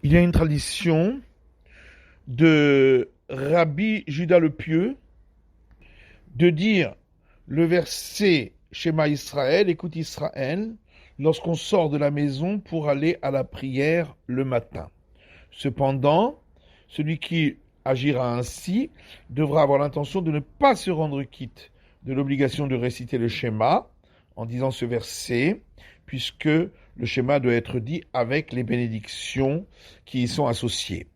Il y a une tradition de Rabbi Judas le Pieux de dire le verset Shema Israël, écoute Israël, lorsqu'on sort de la maison pour aller à la prière le matin. Cependant, celui qui agira ainsi devra avoir l'intention de ne pas se rendre quitte de l'obligation de réciter le schéma en disant ce verset, puisque le schéma doit être dit avec les bénédictions qui y sont associées.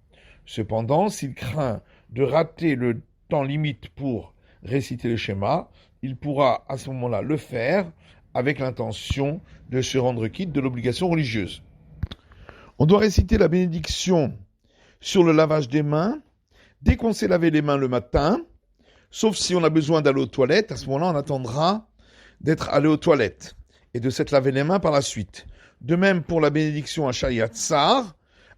Cependant, s'il craint de rater le temps limite pour réciter le schéma, il pourra à ce moment-là le faire avec l'intention de se rendre quitte de l'obligation religieuse. On doit réciter la bénédiction sur le lavage des mains dès qu'on s'est lavé les mains le matin, sauf si on a besoin d'aller aux toilettes. À ce moment-là, on attendra d'être allé aux toilettes et de s'être lavé les mains par la suite. De même pour la bénédiction à Shayat Tsar,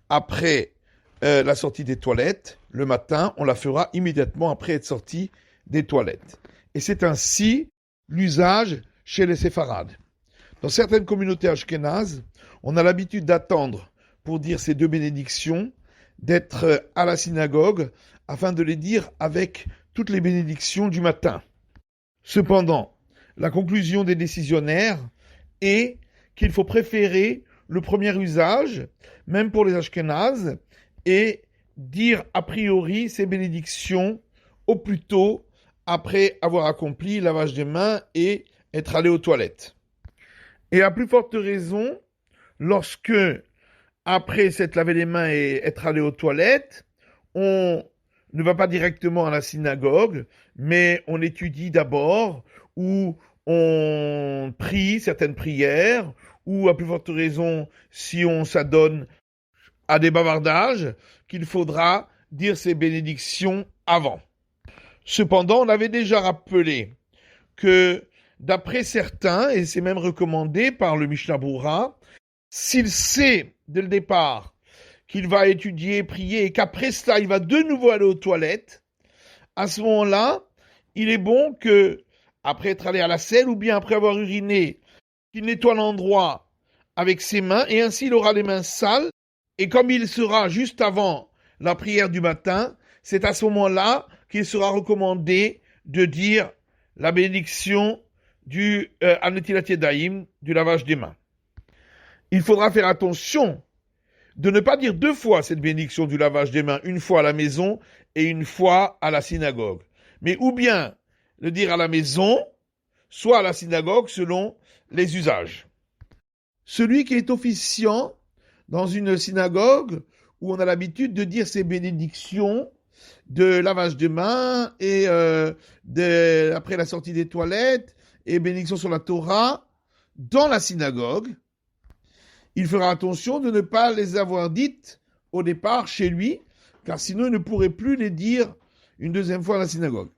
après la sortie des toilettes, le matin, on la fera immédiatement après être sorti des toilettes. Et c'est ainsi l'usage chez les séfarades. Dans certaines communautés ashkénazes, on a l'habitude d'attendre pour dire ces deux bénédictions, d'être à la synagogue afin de les dire avec toutes les bénédictions du matin. Cependant, la conclusion des décisionnaires est qu'il faut préférer le premier usage, même pour les ashkénazes, et dire a priori ces bénédictions au plus tôt après avoir accompli le lavage des mains et être allé aux toilettes. Et à plus forte raison, lorsque, après s'être lavé les mains et être allé aux toilettes, on ne va pas directement à la synagogue, mais on étudie d'abord, ou on prie certaines prières, ou à plus forte raison, si on s'adonne à des bavardages, qu'il faudra dire ces bénédictions avant. Cependant, on avait déjà rappelé que d'après certains, et c'est même recommandé par le Mishnah Berurah, s'il sait dès le départ qu'il va étudier, prier, et qu'après cela, il va de nouveau aller aux toilettes, à ce moment-là, il est bon que, après être allé à la selle, ou bien après avoir uriné, qu'il nettoie l'endroit avec ses mains, et ainsi il aura les mains sales, et comme il sera juste avant la prière du matin, c'est à ce moment-là qu'il sera recommandé de dire la bénédiction du Anetilat Yadayim, du lavage des mains. Il faudra faire attention de ne pas dire deux fois cette bénédiction du lavage des mains, une fois à la maison et une fois à la synagogue. Mais ou bien le dire à la maison, soit à la synagogue selon les usages. Celui qui est officiant dans une synagogue où on a l'habitude de dire ces bénédictions de lavage de mains et après la sortie des toilettes et bénédiction sur la Torah dans la synagogue, il fera attention de ne pas les avoir dites au départ chez lui, car sinon il ne pourrait plus les dire une deuxième fois à la synagogue.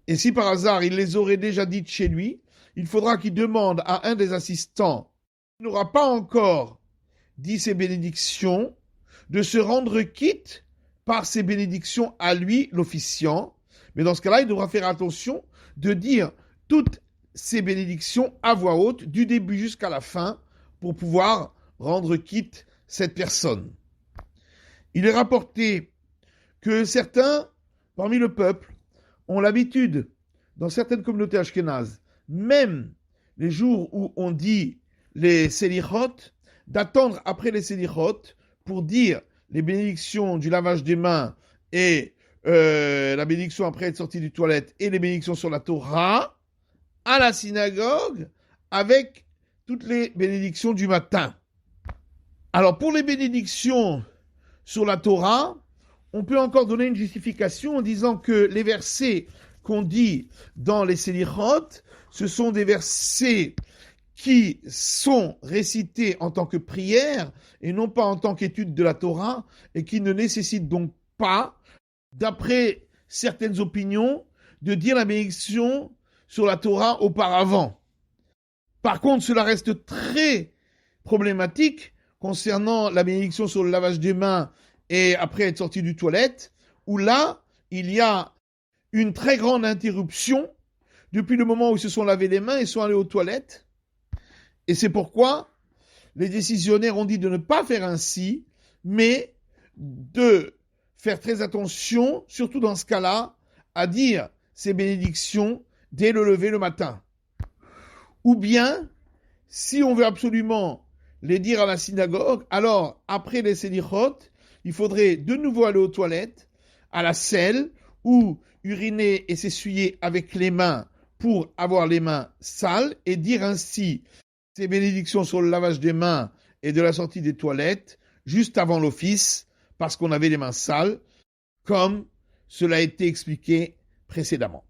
Et si par hasard il les aurait déjà dites chez lui, il faudra qu'il demande à un des assistants qui n'aura pas encore dit ces bénédictions, de se rendre quitte par ces bénédictions à lui, l'officiant. Mais dans ce cas-là, il devra faire attention de dire toutes ces bénédictions à voix haute, du début jusqu'à la fin, pour pouvoir rendre quitte cette personne. Il est rapporté que certains, parmi le peuple, ont l'habitude, dans certaines communautés ashkénazes, même les jours où on dit les selichot, d'attendre après les selichot pour dire les bénédictions du lavage des mains et la bénédiction après être sorti du toilette et les bénédictions sur la Torah à la synagogue avec toutes les bénédictions du matin. Alors pour les bénédictions sur la Torah, on peut encore donner une justification en disant que les versets qu'on dit dans les selichot, ce sont des versets qui sont récités en tant que prière et non pas en tant qu'étude de la Torah et qui ne nécessitent donc pas, d'après certaines opinions, de dire la bénédiction sur la Torah auparavant. Par contre, cela reste très problématique concernant la bénédiction sur le lavage des mains et après être sorti du toilette, où là, il y a une très grande interruption depuis le moment où ils se sont lavés les mains et sont allés aux toilettes. Et c'est pourquoi les décisionnaires ont dit de ne pas faire ainsi, mais de faire très attention, surtout dans ce cas-là, à dire ces bénédictions dès le lever le matin. Ou bien, si on veut absolument les dire à la synagogue, alors après les selichot, il faudrait de nouveau aller aux toilettes, à la selle, ou uriner et s'essuyer avec les mains pour avoir les mains sales et dire ainsi ces bénédictions sur le lavage des mains et de la sortie des toilettes juste avant l'office parce qu'on avait les mains sales, comme cela a été expliqué précédemment.